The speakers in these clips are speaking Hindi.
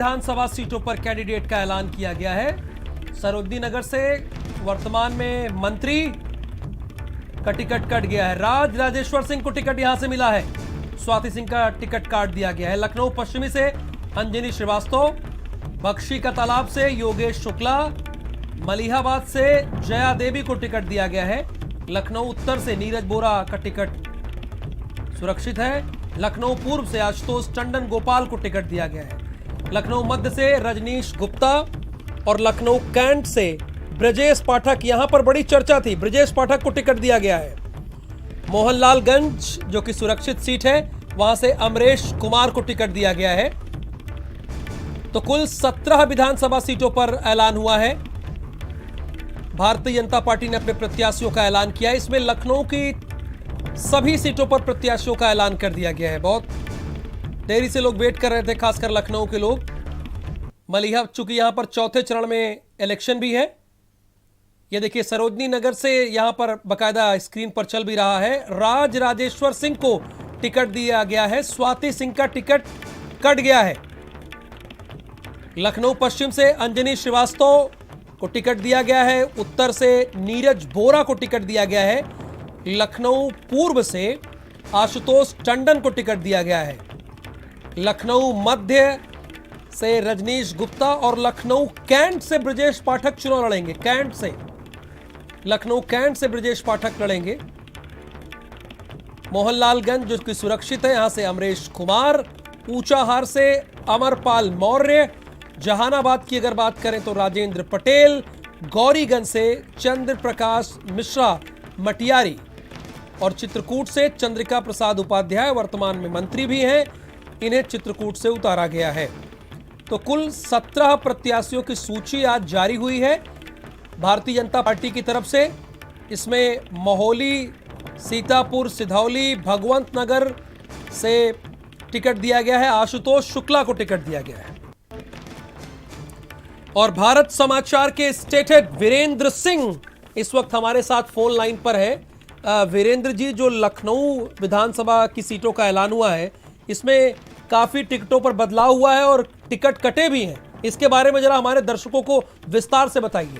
विधानसभा सीटों पर कैंडिडेट का ऐलान किया गया है। सरोजनी नगर से वर्तमान में मंत्री का टिकट कट गया है। राजेश्वर सिंह को टिकट यहां से मिला है। स्वाति सिंह का टिकट काट दिया गया है। लखनऊ पश्चिमी से अंजनी श्रीवास्तव, बख्शी का तालाब से योगेश शुक्ला, मलिहाबाद से जया देवी को टिकट दिया गया है। लखनऊ उत्तर से नीरज बोरा का टिकट सुरक्षित है। लखनऊ पूर्व से आशुतोष टंडन गोपाल को टिकट दिया गया है। लखनऊ मध्य से रजनीश गुप्ता और लखनऊ कैंट से ब्रजेश पाठक, यहां पर बड़ी चर्चा थी, ब्रजेश पाठक को टिकट दिया गया है। मोहनलालगंज जो कि सुरक्षित सीट है, वहां से अमरेश कुमार को टिकट दिया गया है। तो कुल 17 विधानसभा सीटों पर ऐलान हुआ है। भारतीय जनता पार्टी ने अपने प्रत्याशियों का ऐलान किया। इसमें लखनऊ की सभी सीटों पर प्रत्याशियों का ऐलान कर दिया गया है। बहुत देरी से लोग वेट कर रहे थे, खासकर लखनऊ के लोग। मलिहा, चूंकि यहां पर चौथे चरण में इलेक्शन भी है। ये देखिए, सरोजनी नगर से यहां पर बकायदा स्क्रीन पर चल भी रहा है। राजेश्वर सिंह को टिकट दिया गया है। स्वाति सिंह का टिकट कट गया है। लखनऊ पश्चिम से अंजनी श्रीवास्तव को टिकट दिया गया है। उत्तर से नीरज बोरा को टिकट दिया गया है। लखनऊ पूर्व से आशुतोष टंडन को टिकट दिया गया है। लखनऊ मध्य से रजनीश गुप्ता और लखनऊ कैंट से ब्रजेश पाठक चुनाव लड़ेंगे। कैंट से लखनऊ कैंट से ब्रजेश पाठक लड़ेंगे। मोहनलालगंज जो कि सुरक्षित है, यहां से अमरेश कुमार। ऊंचाहार से अमरपाल मौर्य। जहानाबाद की अगर बात करें तो राजेंद्र पटेल। गौरीगंज से चंद्र प्रकाश मिश्रा मटियारी और चित्रकूट से चंद्रिका प्रसाद उपाध्याय वर्तमान में मंत्री भी हैं। इन्हें चित्रकूट से उतारा गया है। तो कुल 17 प्रत्याशियों की सूची आज जारी हुई है भारतीय जनता पार्टी की तरफ से। इसमें मोहाली, सीतापुर, सिधौली, भगवंत नगर से टिकट दिया गया है। आशुतोष शुक्ला को टिकट दिया गया है। और भारत समाचार के स्टेट हेड वीरेंद्र सिंह इस वक्त हमारे साथ फोन लाइन पर है। वीरेंद्र जी, जो लखनऊ विधानसभा की सीटों का ऐलान हुआ है, इसमें काफी टिकटों पर बदलाव हुआ है और टिकट कटे भी हैं। इसके बारे में जरा हमारे दर्शकों को विस्तार से बताइए।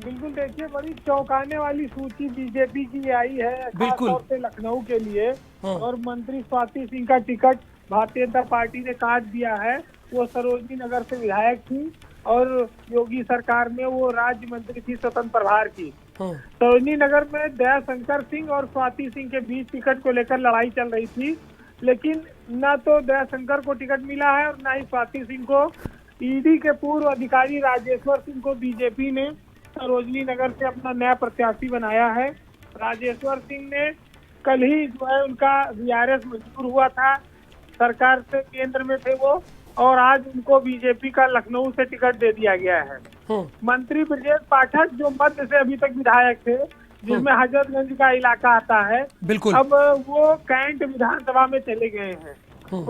बिल्कुल, देखिए, बड़ी चौंकाने वाली सूची बीजेपी की आई है, खासतौर से लखनऊ के लिए। और मंत्री स्वाति सिंह का टिकट भारतीय जनता पार्टी ने काट दिया है। वो सरोजनी नगर से विधायक थी और योगी सरकार में वो राज्य मंत्री थी स्वतंत्र प्रभार की। सरोजनी नगर में दयाशंकर सिंह और स्वाति सिंह के बीच टिकट को लेकर लड़ाई चल रही थी, लेकिन न तो दयाशंकर को टिकट मिला है और न ही स्वाति सिंह को। ईडी के पूर्व अधिकारी राजेश्वर सिंह को बीजेपी ने सरोजनी नगर से अपना नया प्रत्याशी बनाया है। राजेश्वर सिंह ने कल ही जो है उनका वीआरएस मंजूर हुआ था, सरकार से केंद्र में थे वो, और आज उनको बीजेपी का लखनऊ से टिकट दे दिया गया है। मंत्री ब्रजेश पाठक जो मध्य से अभी तक विधायक थे, जिसमें हजरतगंज का इलाका आता है, बिल्कुल, अब वो कैंट विधानसभा में चले गए हैं।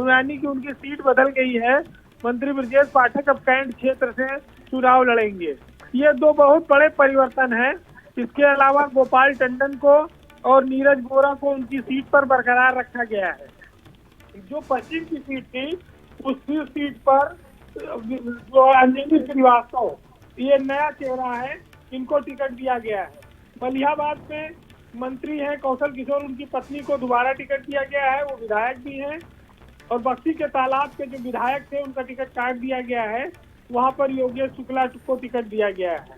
यानी कि उनकी सीट बदल गई है। मंत्री ब्रजेश पाठक अब कैंट क्षेत्र से चुनाव लड़ेंगे। ये दो बहुत बड़े परिवर्तन हैं। इसके अलावा गोपाल टंडन को और नीरज बोरा को उनकी सीट पर बरकरार रखा गया है। जो पश्चिम की सीट थी, उस सीट पर जो अंजनी श्रीवास्तव, ये नया चेहरा है, इनको टिकट दिया गया है। मलिहाबाद में मंत्री हैं कौशल किशोर, उनकी पत्नी को दोबारा टिकट दिया गया है, वो विधायक भी हैं। और बख्शी के तालाब के जो विधायक थे, उनका टिकट काट दिया गया है। वहां पर योगेश शुक्ला को टिकट दिया गया है।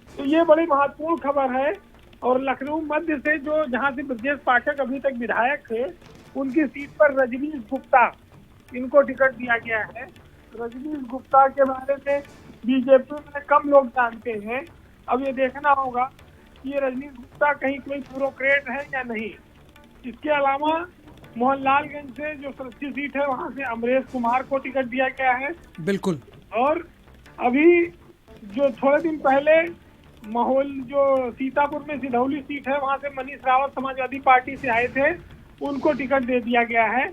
तो ये बड़ी महत्वपूर्ण खबर है। और लखनऊ मध्य से जो जहां से ब्रजेश पाठक अभी तक विधायक थे, उनकी सीट पर रजनीश गुप्ता, इनको टिकट दिया गया है। रजनीश गुप्ता के बारे में बीजेपी में कम लोग जानते हैं। अब ये देखना होगा कि ये रजनीश गुप्ता कहीं कोई ब्यूरोक्रेट है या नहीं। इसके अलावा मोहनलालगंज से जो सुरक्षित सीट है, वहां से अमरेश कुमार को टिकट दिया गया है। बिल्कुल। और अभी जो थोड़े दिन पहले जो सीतापुर में सिधौली सीट है, वहां से मनीष रावत समाजवादी पार्टी से आए थे, उनको टिकट दे दिया गया है।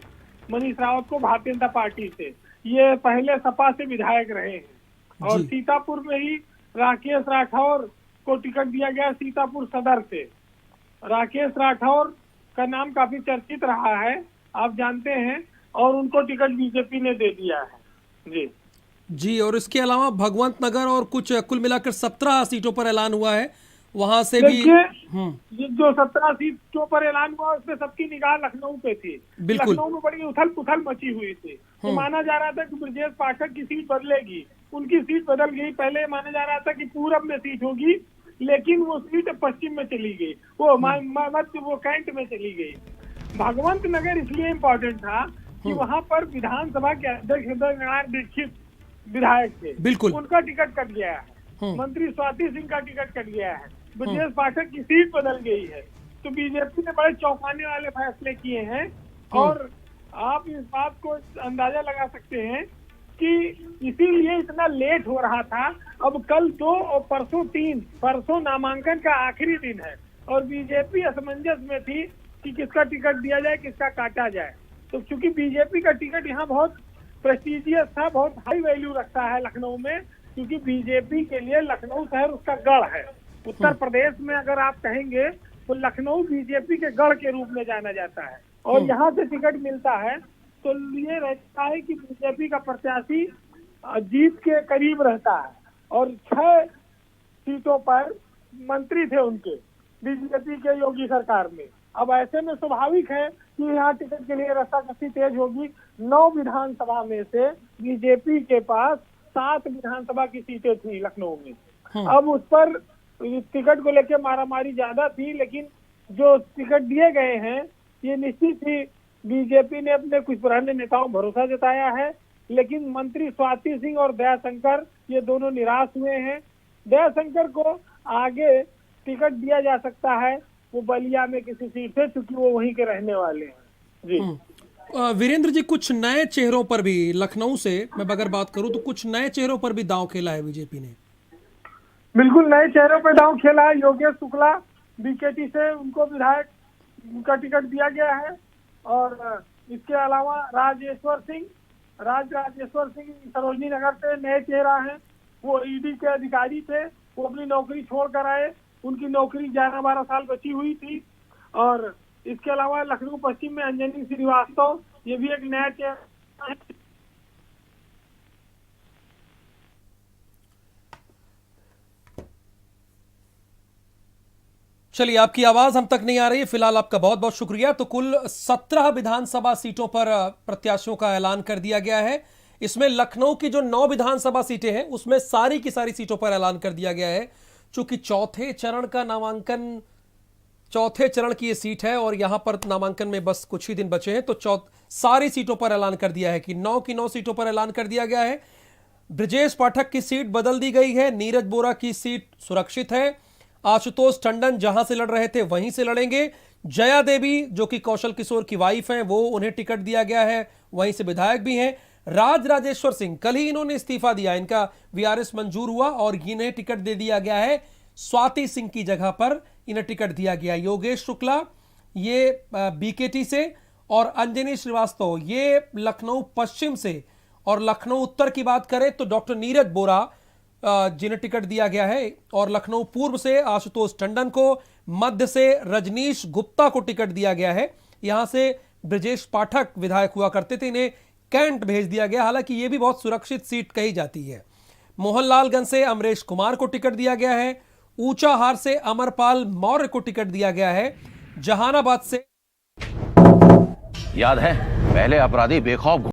मनीष रावत को भारतीय जनता पार्टी से, ये पहले सपा से विधायक रहे हैं। और सीतापुर में ही राकेश राठौर को टिकट दिया गया सीतापुर सदर से। राकेश राठौर का नाम काफी चर्चित रहा है, आप जानते हैं, और उनको टिकट बीजेपी ने दे दिया है। जी जी, और इसके अलावा भगवंत नगर और कुछ कुल मिलाकर 17 सीटों पर ऐलान हुआ है, वहां से भी। देखिए, हम्म। ये जो 17 सीटों पर ऐलान हुआ उसमें सबकी निगाह लखनऊ पे थी। बिल्कुल। लखनऊ में बड़ी उथल पुथल मची हुई थी। तो माना जा रहा था कि ब्रजेश पाठक की सीट बदलेगी, उनकी सीट बदल गई। पहले माना जा रहा था कि पूरब में सीट होगी, लेकिन वो सीट पश्चिम में चली गई, वो मध्य वो कैंट में चली गई। भगवंत नगर इसलिए इम्पोर्टेंट था कि वहां पर विधानसभा के अध्यक्ष हृदय नारायण दीक्षित विधायक थे, बिल्कुल। उनका टिकट कट गया है। मंत्री स्वाति सिंह का टिकट कट गया है। ब्रजेश पाठक की सीट बदल गई है। तो बीजेपी ने बड़े चौंकाने वाले फैसले किए हैं। और आप इस बात को अंदाजा लगा सकते हैं कि इसीलिए इतना लेट हो रहा था। अब कल 2 और परसों 3, परसों नामांकन का आखिरी दिन है और बीजेपी असमंजस में थी कि किसका टिकट दिया जाए, किसका काटा जाए। तो चूंकि बीजेपी का टिकट यहाँ बहुत प्रेस्टिजियस था, बहुत हाई वैल्यू रखता है लखनऊ में, क्योंकि बीजेपी के लिए लखनऊ शहर उसका गढ़ है। उत्तर प्रदेश में अगर आप कहेंगे तो लखनऊ बीजेपी के गढ़ के रूप में जाना जाता है और यहाँ से टिकट मिलता है तो ये रहता है कि बीजेपी का प्रत्याशी जीत के करीब रहता है। और 6 सीटों पर मंत्री थे उनके बीजेपी के योगी सरकार में। अब ऐसे में स्वाभाविक है कि यहाँ टिकट के लिए रस्साकसी तेज होगी। 9 विधानसभा में से बीजेपी के पास 7 विधानसभा की सीटें थी लखनऊ में। अब उस पर टिकट को लेकर मारामारी ज्यादा थी, लेकिन जो टिकट दिए गए हैं ये निश्चित ही बीजेपी ने अपने कुछ पुराने नेताओं भरोसा जताया है। लेकिन मंत्री स्वाति सिंह और दयाशंकर ये दोनों निराश हुए हैं। दयाशंकर को आगे टिकट दिया जा सकता है, वो बलिया में किसी सीट से, क्योंकि वो वहीं के रहने वाले हैं। जी वीरेंद्र जी, कुछ नए चेहरों पर भी लखनऊ से मैं अगर बात करूं तो कुछ नए चेहरों पर भी दांव खेला है बीजेपी ने। बिल्कुल नए चेहरों पर दांव खेला है। योगेश शुक्ला बीकेटी से, उनको विधायक का टिकट दिया गया है। और इसके अलावा राजेश्वर सिंह सरोजनी नगर से नए चेहरा हैं। वो ईडी के अधिकारी थे, वो अपनी नौकरी छोड़ कर आए, उनकी नौकरी 11-12 साल बची हुई थी। और इसके अलावा लखनऊ पश्चिम में अंजनी श्रीवास्तव, ये भी एक नया चेहरा है। चलिए, आपकी आवाज हम तक नहीं आ रही है फिलहाल, आपका बहुत बहुत शुक्रिया। तो कुल 17 विधानसभा सीटों पर प्रत्याशियों का ऐलान कर दिया गया है। इसमें लखनऊ की जो 9 विधानसभा सीटें हैं उसमें सारी की सारी सीटों पर ऐलान कर दिया गया है। चूंकि चौथे चरण की ये सीट है और यहां पर नामांकन में बस कुछ ही दिन बचे हैं, तो सारी सीटों पर ऐलान कर दिया है कि 9 की 9 सीटों पर ऐलान कर दिया गया है। ब्रजेश पाठक की सीट बदल दी गई है, नीरज बोरा की सीट सुरक्षित है, आशुतोष टंडन जहां से लड़ रहे थे वहीं से लड़ेंगे, जया देवी जो कि कौशल किशोर की वाइफ हैं वो उन्हें टिकट दिया गया है, वहीं से विधायक भी हैं। राजेश्वर सिंह, कल ही इन्होंने इस्तीफा दिया, इनका वीआरएस मंजूर हुआ और इन्हें टिकट दे दिया गया है। स्वाति सिंह की जगह पर इन्हें टिकट दिया गया। योगेश शुक्ला ये बीकेटी से और अंजनी श्रीवास्तव ये लखनऊ पश्चिम से। और लखनऊ उत्तर की बात करें तो डॉक्टर नीरज बोरा जिन्हें टिकट दिया गया है, और लखनऊ पूर्व से आशुतोष टंडन को, मध्य से रजनीश गुप्ता को टिकट दिया गया है। यहां से ब्रजेश पाठक विधायक हुआ करते थे, इन्हें कैंट भेज दिया गया, हालांकि यह भी बहुत सुरक्षित सीट कही जाती है। मोहनलालगंज से अमरेश कुमार को टिकट दिया गया है, ऊंचाहार से अमरपाल मौर्य को टिकट दिया गया है, जहानाबाद से याद है पहले अपराधी बेखौफ